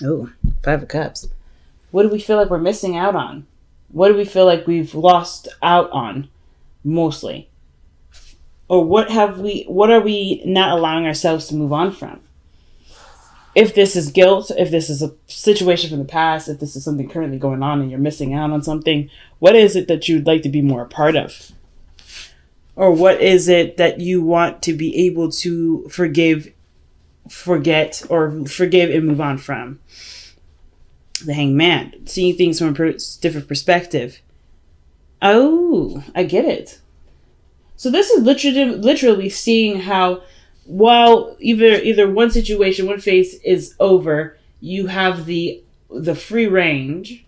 Oh, Five of Cups. What do we feel like we're missing out on? What do we feel like we've lost out on mostly? Or what are we not allowing ourselves to move on from? If this is guilt, if this is a situation from the past, if this is something currently going on and you're missing out on something, what is it that you'd like to be more a part of? Or what is it that you want to be able to forget, or forgive and move on from? The Hangman, seeing things from a different perspective. Oh, I get it. So this is literally seeing how, while either one situation, one phase is over, you have the free range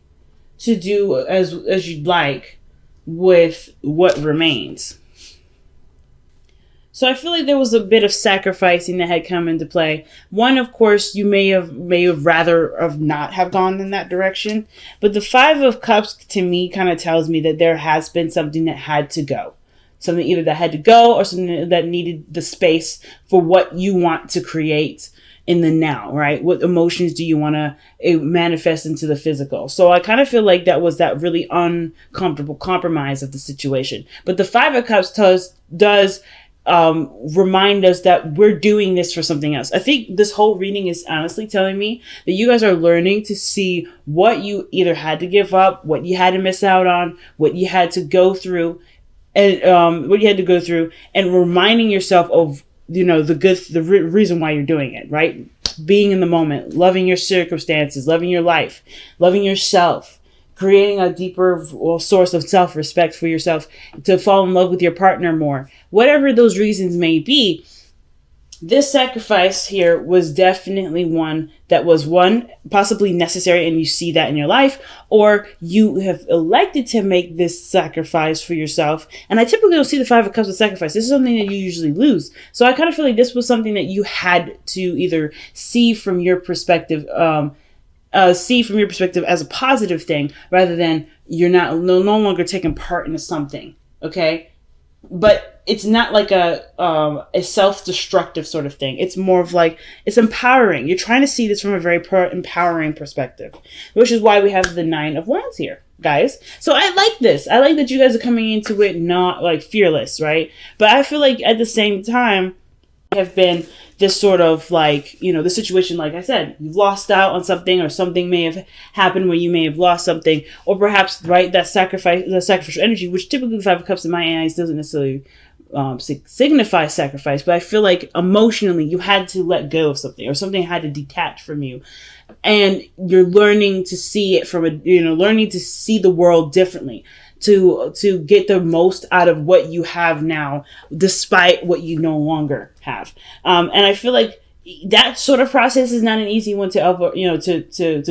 to do as you'd like with what remains. So I feel like there was a bit of sacrificing that had come into play. One, of course, you may have rather have not have gone in that direction. But the Five of Cups to me kind of tells me that there has been something that had to go. Something either that had to go or something that needed the space for what you want to create in the now, right? What emotions do you want to manifest into the physical? So I kind of feel like that was that really uncomfortable compromise of the situation. But the Five of Cups does remind us that we're doing this for something else. I think this whole reading is honestly telling me that you guys are learning to see what you either had to give up, what you had to miss out on, what you had to go through, and and reminding yourself of, the reason why you're doing it, right? Being in the moment, loving your circumstances, loving your life, loving yourself, creating a deeper source of self-respect for yourself, to fall in love with your partner more. Whatever those reasons may be, this sacrifice here was definitely one that was possibly necessary, and you see that in your life, or you have elected to make this sacrifice for yourself. And I typically don't see the Five of Cups as sacrifice. This is something that you usually lose. So I kind of feel like this was something that you had to either see from your perspective, as a positive thing, rather than you're no longer taking part in something. Okay. But it's not like a self-destructive sort of thing. It's more of like, it's empowering. You're trying to see this from a very empowering perspective, which is why we have the Nine of Wands here, guys. So I like this. I like that you guys are coming into it not like fearless, right? But I feel like at the same time, have been this sort of like, the situation, like I said, you've lost out on something, or something may have happened where you may have lost something, or perhaps, right, the sacrificial energy, which typically the Five of Cups in my eyes doesn't necessarily signify sacrifice, but I feel like emotionally you had to let go of something, or something had to detach from you, and you're learning to see it from learning to see the world differently, to get the most out of what you have now, despite what you no longer have. And I feel like that sort of process is not an easy one to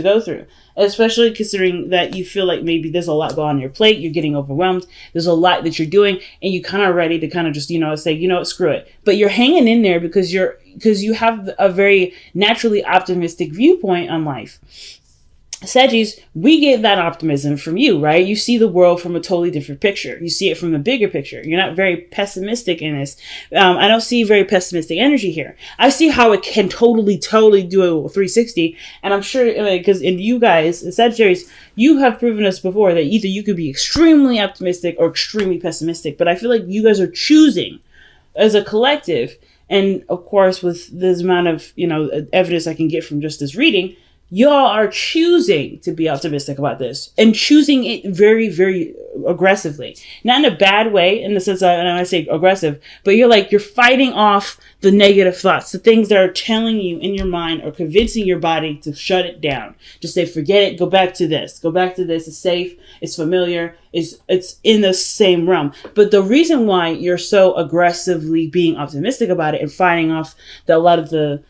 go through, especially considering that you feel like maybe there's a lot going on your plate, you're getting overwhelmed, there's a lot that you're doing, and you kind of ready to kind of just, say, screw it. But you're hanging in there because you have a very naturally optimistic viewpoint on life. Saggies, we get that optimism from you, right? You see the world from a totally different picture. You see it from the bigger picture. You're not very pessimistic in this. I don't see very pessimistic energy here. I see how it can totally do a 360. And I'm sure, because in you guys, Sagittarius, you have proven us before that either you could be extremely optimistic or extremely pessimistic. But I feel like you guys are choosing as a collective. And of course, with this amount of, evidence I can get from just this reading, y'all are choosing to be optimistic about this, and choosing it very, very aggressively. Not in a bad way, in the sense that, and I say aggressive, but you're fighting off the negative thoughts, the things that are telling you in your mind, or convincing your body to shut it down. Just say, forget it, go back to this. It's safe, it's familiar, it's in the same realm. But the reason why you're so aggressively being optimistic about it and fighting off a lot of the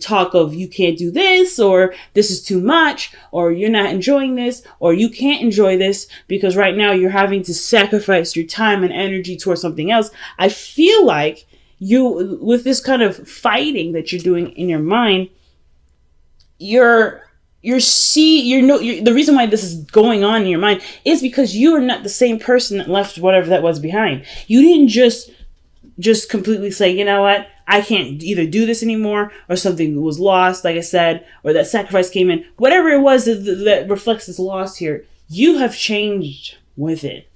talk of you can't do this, or this is too much, or you're not enjoying this, or you can't enjoy this because right now you're having to sacrifice your time and energy towards something else. I feel like you, with this kind of fighting that you're doing in your mind, the reason why this is going on in your mind is because you are not the same person that left whatever that was behind. You didn't just completely say, you know what, I can't either do this anymore, or something was lost, like I said, or that sacrifice came in. Whatever it was that reflects this loss here, you have changed with it.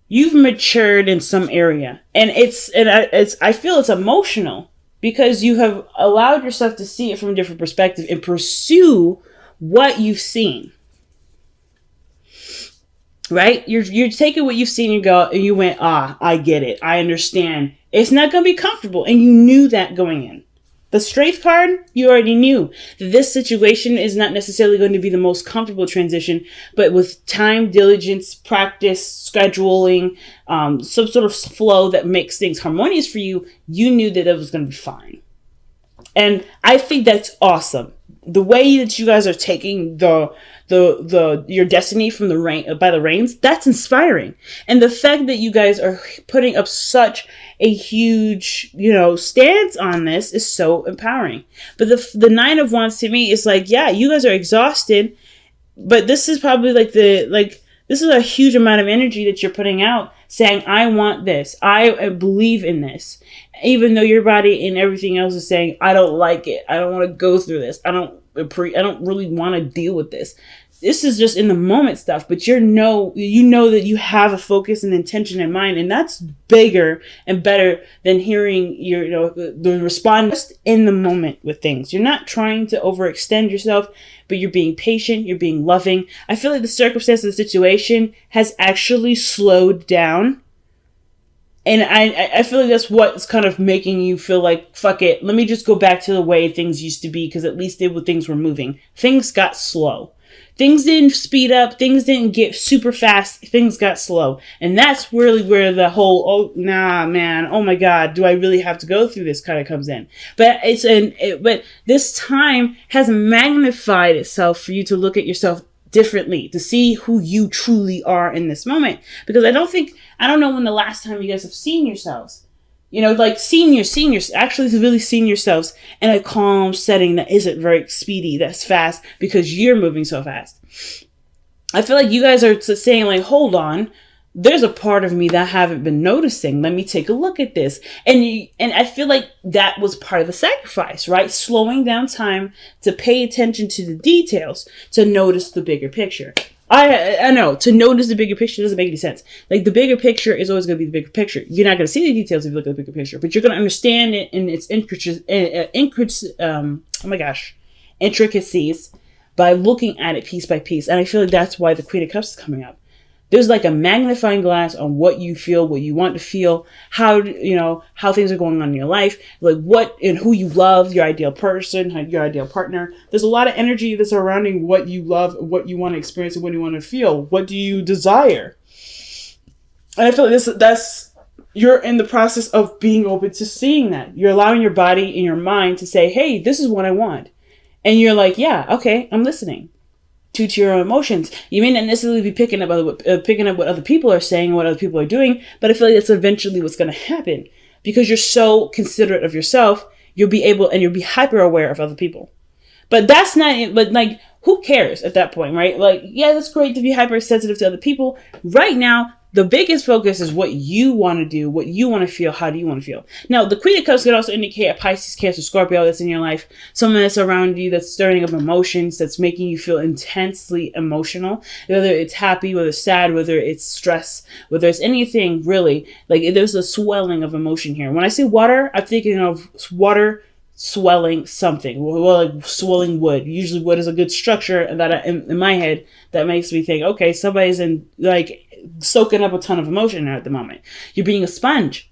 You've matured in some area, and I feel it's emotional because you have allowed yourself to see it from a different perspective and pursue what you've seen. Right? You're taking what you've seen and you went, I get it. I understand. It's not going to be comfortable. And you knew that going in. The Strength card, you already knew that this situation is not necessarily going to be the most comfortable transition, but with time, diligence, practice, scheduling, some sort of flow that makes things harmonious for you, you knew that it was going to be fine. And I think that's awesome. The way that you guys are taking your destiny from the rain by the reins, that's inspiring. And the fact that you guys are putting up such a huge, stance on this is so empowering. But the Nine of Wands to me is like, yeah, you guys are exhausted, but this is probably this is a huge amount of energy that you're putting out, saying, I want this. I believe in this. Even though your body and everything else is saying, I don't like it. I don't want to go through this. I don't really want to deal with this. This is just in the moment stuff, but you know that you have a focus and intention in mind, and that's bigger and better than hearing the response just in the moment with things. You're not trying to overextend yourself, but you're being patient, you're being loving. I feel like the circumstance of the situation has actually slowed down. And I feel like that's what's kind of making you feel like, fuck it, let me just go back to the way things used to be, because at least things were moving. Things got slow. Things didn't speed up. Things didn't get super fast. Things got slow. And that's really where the whole, oh, nah, man, oh my God, do I really have to go through this kind of comes in. But but this time has magnified itself for you to look at yourself differently, to see who you truly are in this moment. Because I don't know when the last time you guys have seen yourselves. Seniors, actually really seen yourselves in a calm setting that isn't very speedy, that's fast, because you're moving so fast. I feel like you guys are saying, like, hold on, there's a part of me that I haven't been noticing. Let me take a look at this. And I feel like that was part of the sacrifice, right? Slowing down time to pay attention to the details, to notice the bigger picture. I know, to notice the bigger picture doesn't make any sense. Like, the bigger picture is always going to be the bigger picture. You're not going to see the details if you look at the bigger picture, but you're going to understand it in its intricacies by looking at it piece by piece. And I feel like that's why the Queen of Cups is coming up. There's like a magnifying glass on what you feel, what you want to feel, how things are going on in your life, like what and who you love, your ideal person, your ideal partner. There's a lot of energy that's surrounding what you love, what you want to experience, and what you want to feel. What do you desire? And I feel like you're in the process of being open to seeing that. You're allowing your body and your mind to say, hey, this is what I want. And you're like, yeah, okay, I'm listening. To your own emotions. You may not necessarily be picking up what other people are saying and what other people are doing, but I feel like that's eventually what's going to happen, because you're so considerate of yourself. You'll be hyper aware of other people. But that's not, but like, who cares at that point, right? Like, yeah, that's great to be hypersensitive to other people. Right now, the biggest focus is what you want to do, what you want to feel, how do you want to feel. Now, the Queen of Cups could also indicate a Pisces, Cancer, Scorpio that's in your life, someone that's around you that's stirring up emotions, that's making you feel intensely emotional, whether it's happy, whether it's sad, whether it's stress, whether it's anything really. Like, there's a swelling of emotion here. When I say water, I'm thinking of water swelling something, well, like swelling wood. Usually wood is a good structure, and that in my head that makes me think, okay, somebody's in like soaking up a ton of emotion at the moment. You're being a sponge,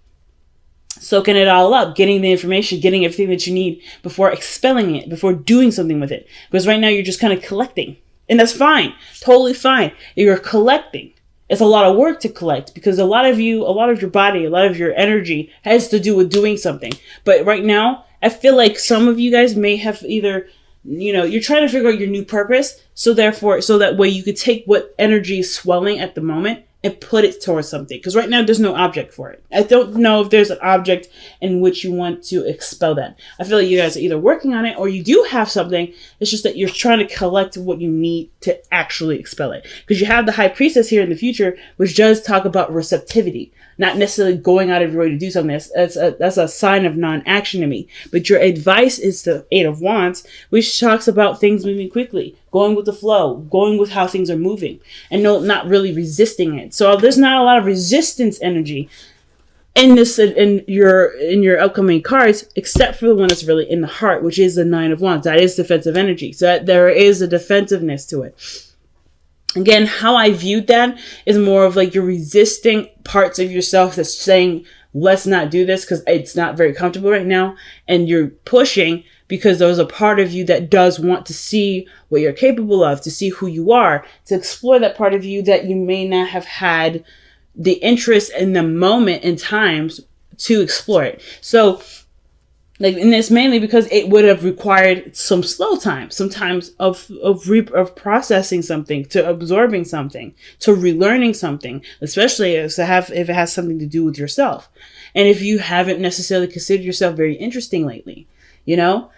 soaking it all up, getting the information, getting everything that you need before expelling it, before doing something with it. Because right now you're just kind of collecting, and that's fine, totally fine. You're collecting. It's a lot of work to collect, because a lot of your body, a lot of your energy has to do with doing something. But right now, I feel like some of you guys may have either, you're trying to figure out your new purpose. So that way you could take what energy is swelling at the moment and put it towards something. Because right now there's no object for it. I don't know if there's an object in which you want to expel that. I feel like you guys are either working on it, or you do have something. It's just that you're trying to collect what you need to actually expel it. Because you have the High Priestess here in the future, which does talk about receptivity. not necessarily going out of your way to do something. That's a sign of non-action to me. But your advice is the Eight of Wands, which talks about things moving quickly, going with the flow, going with how things are moving, and not really resisting it. So there's not a lot of resistance energy in your upcoming cards, except for the one that's really in the heart, which is the Nine of Wands. That is defensive energy. So that there is a defensiveness to it. Again, how I viewed that is more of like you're resisting parts of yourself that's saying, let's not do this because it's not very comfortable right now. And you're pushing because there's a part of you that does want to see what you're capable of, to see who you are, to explore that part of you that you may not have had the interest in the moment in times to explore it. So like, and it's mainly because it would have required some slow time, sometimes of processing something, to absorbing something, to relearning something, especially if it has something to do with yourself. And if you haven't necessarily considered yourself very interesting lately,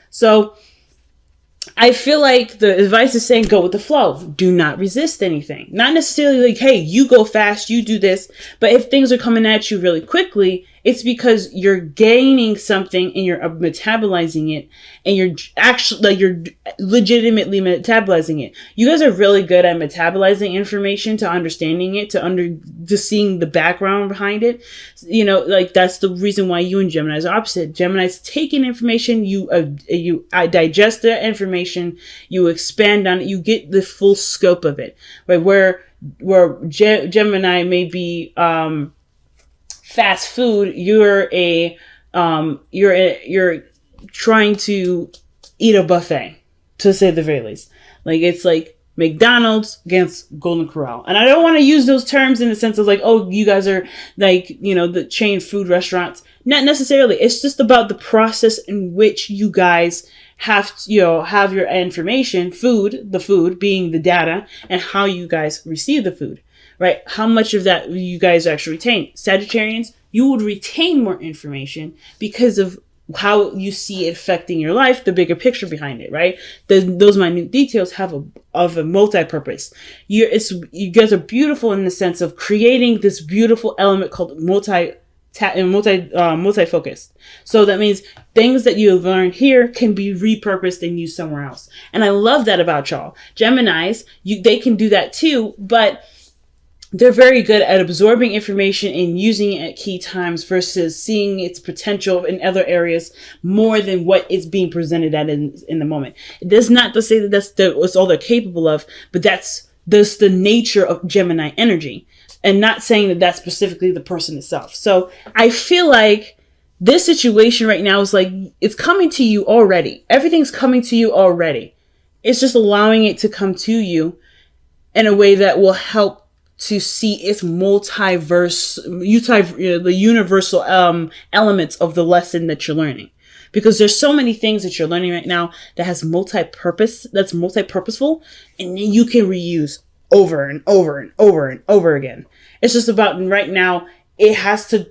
so I feel like the advice is saying go with the flow. Do not resist anything. Not necessarily like, hey, you go fast, you do this. But if things are coming at you really quickly, it's because you're gaining something and you're metabolizing it, and you're legitimately metabolizing it. You guys are really good at metabolizing information, to understanding it, to seeing the background behind it. Like that's the reason why you and Geminis are opposite. Geminis take in information, you digest the information, you expand on it, you get the full scope of it. Right? Where Gemini may be fast food, you're trying to eat a buffet, to say the very least. Like, it's like McDonald's against Golden Corral. And I don't want to use those terms in the sense of like, oh, you guys are like, the chain food restaurants. Not necessarily. It's just about the process in which you guys have your information, the food being the data, and how you guys receive the food. Right? How much of that you guys actually retain? Sagittarians, you would retain more information because of how you see it affecting your life, the bigger picture behind it, right? Those minute details have a multi-purpose. You guys are beautiful in the sense of creating this beautiful element called multi-focused. So that means things that you have learned here can be repurposed and used somewhere else. And I love that about y'all. Geminis, they can do that too, but they're very good at absorbing information and using it at key times versus seeing its potential in other areas more than what is being presented at in the moment. It does not to say that that's all they're capable of, but that's the nature of Gemini energy, and not saying that that's specifically the person itself. So I feel like this situation right now is like, it's coming to you already. Everything's coming to you already. It's just allowing it to come to you in a way that will help to see its the universal elements of the lesson that you're learning. Because there's so many things that you're learning right now that has that's multi-purposeful, and you can reuse over and over and over and over again. It's just about right now, it has a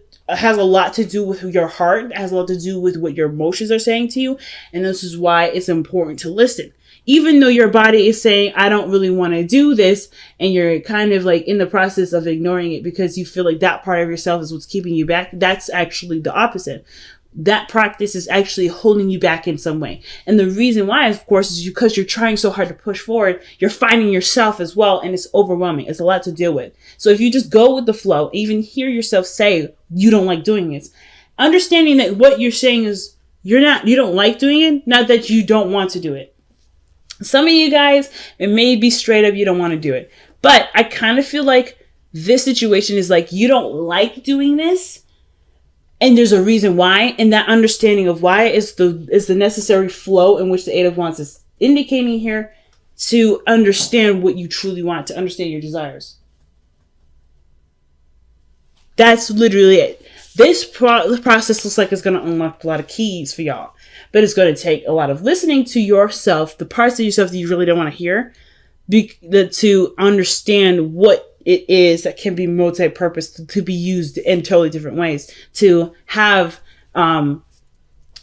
lot to do with your heart. It has a lot to do with what your emotions are saying to you. And this is why it's important to listen. Even though your body is saying, I don't really want to do this, and you're kind of like in the process of ignoring it because you feel like that part of yourself is what's keeping you back, that's actually the opposite. That practice is actually holding you back in some way. And the reason why, of course, is because you're trying so hard to push forward, you're finding yourself as well, and it's overwhelming. It's a lot to deal with. So if you just go with the flow, even hear yourself say you don't like doing it, understanding that what you're saying is you don't like doing it, not that you don't want to do it. Some of you guys, it may be straight up you don't want to do it. But I kind of feel like this situation is like you don't like doing this, and there's a reason why. And that understanding of why is the necessary flow in which the Eight of Wands is indicating here, to understand what you truly want, to understand your desires. That's literally it. This process looks like it's going to unlock a lot of keys for y'all. But it's going to take a lot of listening to yourself, the parts of yourself that you really don't want to hear, to understand what it is that can be multi-purpose, to be used in totally different ways, to have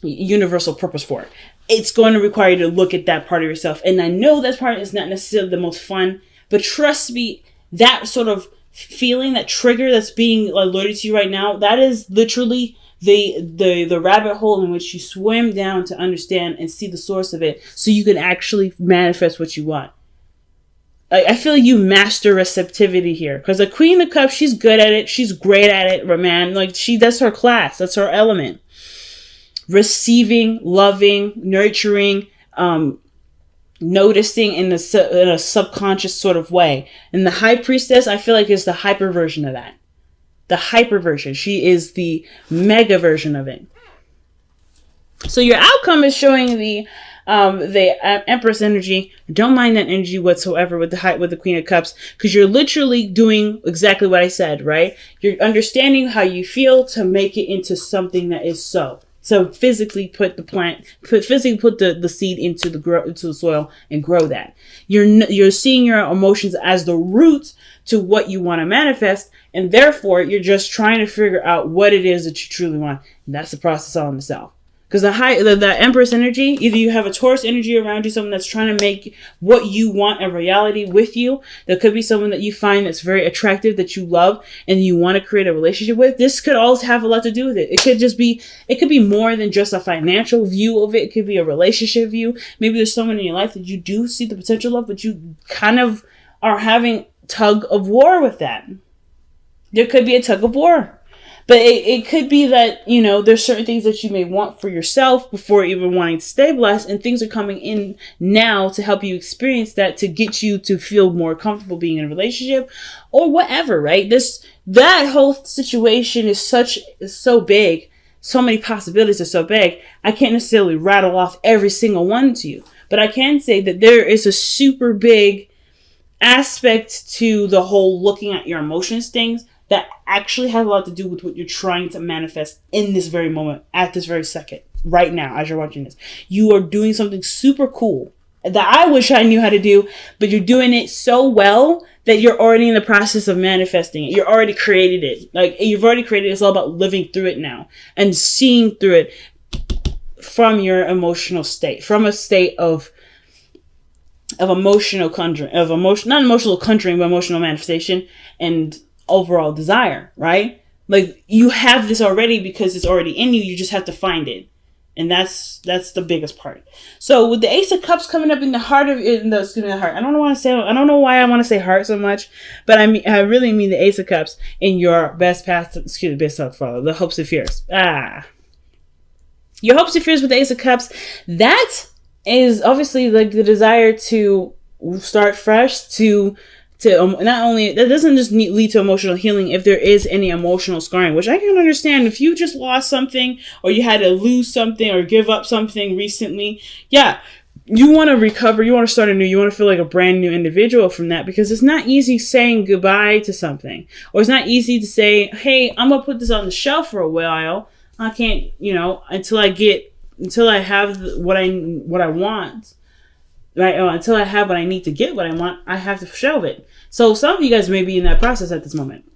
universal purpose for it. It's going to require you to look at that part of yourself. And I know that part is not necessarily the most fun, but trust me, that sort of feeling, that trigger that's being alerted to you right now, that is literally the rabbit hole in which you swim down to understand and see the source of it, so you can actually manifest what you want. I feel you master receptivity here, because the Queen of Cups, she's good at it. She's great at it, man. Like, that's her class. That's her element. Receiving, loving, nurturing, noticing in a subconscious sort of way. And the High Priestess, I feel like, is the hyper version of that. The hyper version. She is the mega version of it. So your outcome is showing the Empress energy. Don't mind that energy whatsoever with the Queen of Cups, because you're literally doing exactly what I said, right? You're understanding how you feel to make it into something that is so. So physically put the seed into the soil and grow that. You're seeing your emotions as the root to what you want to manifest, and therefore you're just trying to figure out what it is that you truly want. And that's the process all in itself. Because the Empress energy, either you have a Taurus energy around you, someone that's trying to make what you want a reality with you. There could be someone that you find that's very attractive, that you love, and you want to create a relationship with. This could also have a lot to do with it. It could be more than just a financial view of it. It could be a relationship view. Maybe there's someone in your life that you do see the potential of, but you kind of are having tug of war with that. There could be a tug of war. But it could be that, there's certain things that you may want for yourself before even wanting to stabilize, and things are coming in now to help you experience that, to get you to feel more comfortable being in a relationship or whatever, right? That whole situation is so big. So many possibilities are so big. I can't necessarily rattle off every single one to you, but I can say that there is a super big aspect to the whole looking at your emotions things that actually have a lot to do with what you're trying to manifest in this very moment, at this very second, right now, as you're watching this. You are doing something super cool that I wish I knew how to do, but you're doing it so well that you're already in the process of manifesting it. You already created it. Like, you've already created it. It's all about living through it now and seeing through it from your emotional state, from a state of emotional conjuring, not emotional conjuring, but emotional manifestation and overall desire, right? Like, you have this already because it's already in you. You just have to find it. And that's the biggest part. So with the Ace of Cups coming up in the heart of the heart. I don't know why I want to say heart so much, but I really mean the Ace of Cups in your best path to follow, the hopes and fears. Your hopes and fears with the Ace of Cups, that is obviously like the desire to start fresh, to not only, that doesn't just lead to emotional healing if there is any emotional scarring, which I can understand. If you just lost something, or you had to lose something or give up something recently, yeah, you want to recover, you want to start anew, you want to feel like a brand new individual from that, because it's not easy saying goodbye to something, or it's not easy to say, hey, I'm going to put this on the shelf for a while. I can't, until I have what I want. Right? Until I have what I need to get what I want, I have to shelve it. So some of you guys may be in that process at this moment.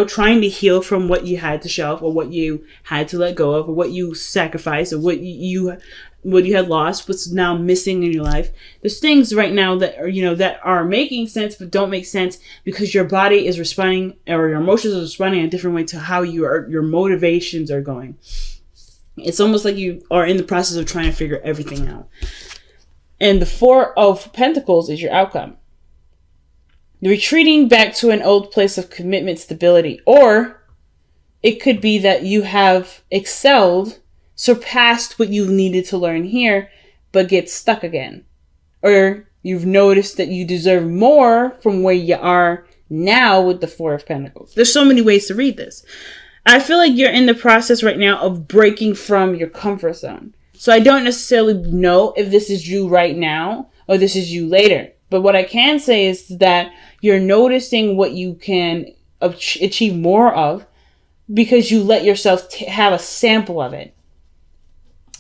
Trying to heal from what you had to shelve, or what you had to let go of, or what you sacrificed, or what you had lost, what's now missing in your life. There's things right now that are, that are making sense but don't make sense because your body is responding, or your emotions are responding in a different way to how your motivations are going. It's almost like you are in the process of trying to figure everything out. And the Four of Pentacles is your outcome. Retreating back to an old place of commitment, stability. Or it could be that you have excelled, surpassed what you needed to learn here, but get stuck again. Or you've noticed that you deserve more from where you are now with the Four of Pentacles. There's so many ways to read this. I feel like you're in the process right now of breaking from your comfort zone. So I don't necessarily know if this is you right now or this is you later. But what I can say is that you're noticing what you can achieve more of because you let yourself have a sample of it.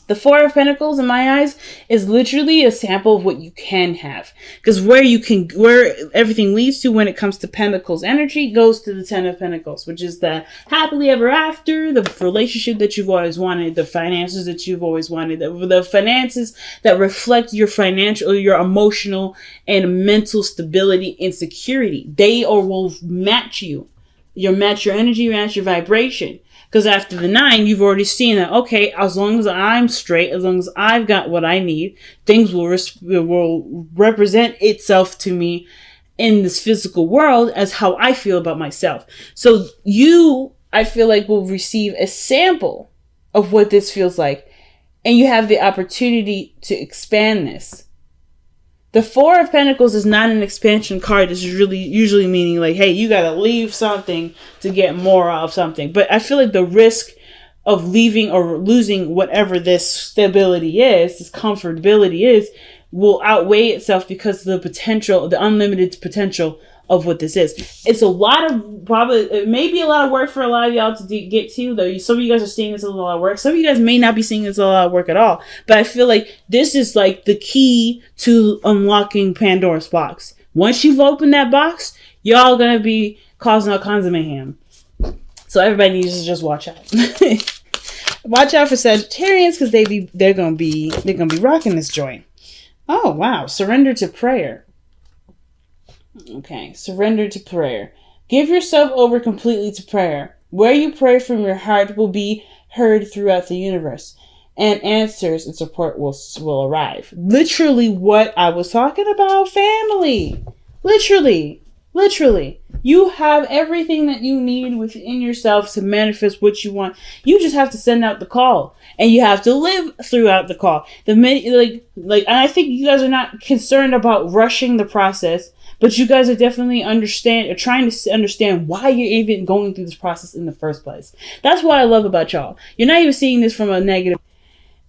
The Four of Pentacles, in my eyes, is literally a sample of what you can have. Because where everything leads to when it comes to Pentacles energy goes to the Ten of Pentacles, which is the happily ever after, the relationship that you've always wanted, the finances that you've always wanted, the finances that reflect your financial, your emotional and mental stability and security. They will match you. You'll match your energy, match your vibration. Because after the 9, you've already seen that, okay, as long as I'm straight, as long as I've got what I need, things will represent itself to me in this physical world as how I feel about myself. So you, I feel like, will receive a sample of what this feels like. And you have the opportunity to expand this. The Four of Pentacles is not an expansion card. This is really usually meaning like, hey, you got to leave something to get more of something. But I feel like the risk of leaving or losing whatever this stability is, this comfortability is, will outweigh itself because of the potential, the unlimited potential of what this is. It's a lot of, it may be a lot of work for a lot of y'all to get to, though. Some of you guys are seeing this as a lot of work. Some of you guys may not be seeing this as a lot of work at all. But I feel like this is like the key to unlocking Pandora's box. Once you've opened that box, y'all gonna be causing all kinds of mayhem. So everybody needs to just watch out. Watch out for Sagittarians, because they're gonna be rocking this joint. Oh wow, surrender to prayer. Okay, surrender to prayer. Give yourself over completely to prayer. Where you pray from your heart will be heard throughout the universe, and answers and support will arrive. Literally what I was talking about, family. Literally. You have everything that you need within yourself to manifest what you want. You just have to send out the call, and you have to live throughout the call. And I think you guys are not concerned about rushing the process, but you guys are definitely trying to understand why you're even going through this process in the first place. That's what I love about y'all. You're not even seeing this from a negative.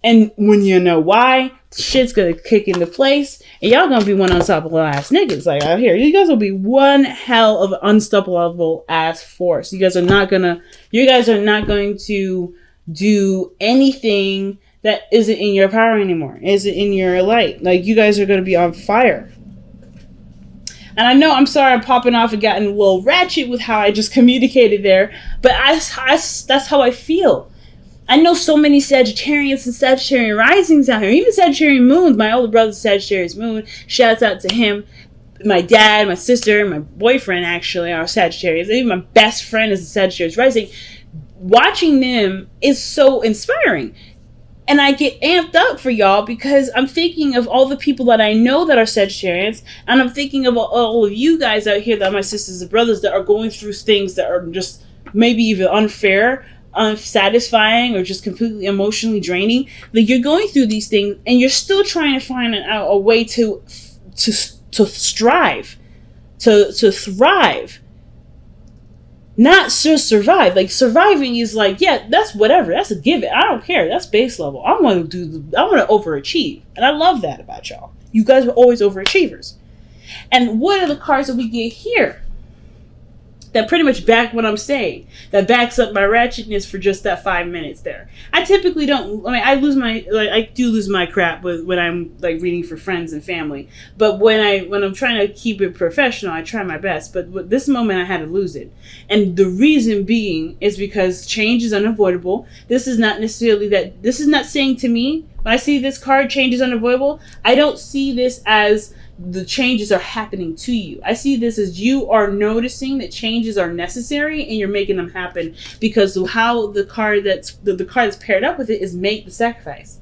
And when you know why, shit's gonna kick into place, and y'all gonna be one unstoppable ass niggas like out here. You guys will be one hell of an unstoppable ass force. You guys are not going to do anything that isn't in your power anymore, isn't in your light. Like, you guys are gonna be on fire. And I know, I'm sorry I'm popping off and getting a little ratchet with how I just communicated there, but that's how I feel. I know so many Sagittarians and Sagittarian risings out here, even Sagittarian moons. My older brother's Sagittarius moon. Shouts out to him. My dad, my sister, my boyfriend actually are Sagittarius. Even my best friend is a Sagittarius rising. Watching them is so inspiring. And I get amped up for y'all because I'm thinking of all the people that I know that are Sagittarians. And I'm thinking of all of you guys out here that are my sisters and brothers that are going through things that are just maybe even unfair, unsatisfying, or just completely emotionally draining. Like, you're going through these things and you're still trying to find a way to strive, to thrive. Not just survive. Like, surviving is like, yeah, that's whatever. That's a given. I don't care. That's base level. I want to overachieve. And I love that about y'all. You guys are always overachievers. And what are the cards that we get here that pretty much back what I'm saying, that backs up my ratchetness for just that 5 minutes there? I typically don't, I do lose my crap when I'm like reading for friends and family. But when I'm trying to keep it professional, I try my best. But with this moment, I had to lose it. And the reason being is because change is unavoidable. This is not saying to me, when I see this card, change is unavoidable, I don't see this as the changes are happening to you. I see this as you are noticing that changes are necessary and you're making them happen because of how the card that's paired up with it is make the sacrifice.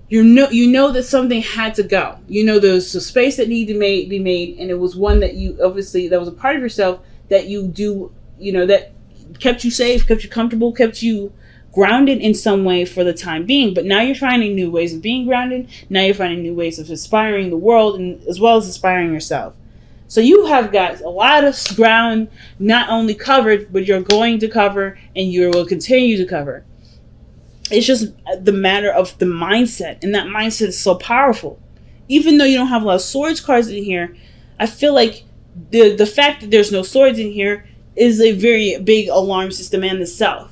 You know that something had to go. You know there's a space that needed to be made, and it was one that you obviously, that was a part of yourself that you do, that kept you safe, kept you comfortable, kept you grounded in some way for the time being. But now you're finding new ways of being grounded. Now you're finding new ways of inspiring the world, and as well as inspiring yourself. So you have got a lot of ground not only covered, but you're going to cover, and you will continue to cover. It's just the matter of the mindset, and that mindset is so powerful. Even though you don't have a lot of swords cards in here, I feel like the fact that there's no swords in here is a very big alarm system in itself.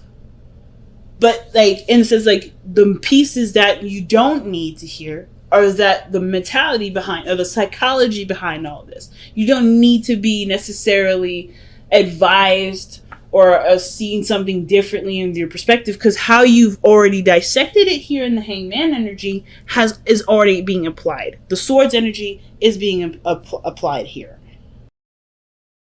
But like, instance, like the pieces that you don't need to hear are that the mentality behind, or the psychology behind all this. You don't need to be necessarily advised or seeing something differently in your perspective, because how you've already dissected it here in the Hangman energy is already being applied. The Swords energy is being applied here.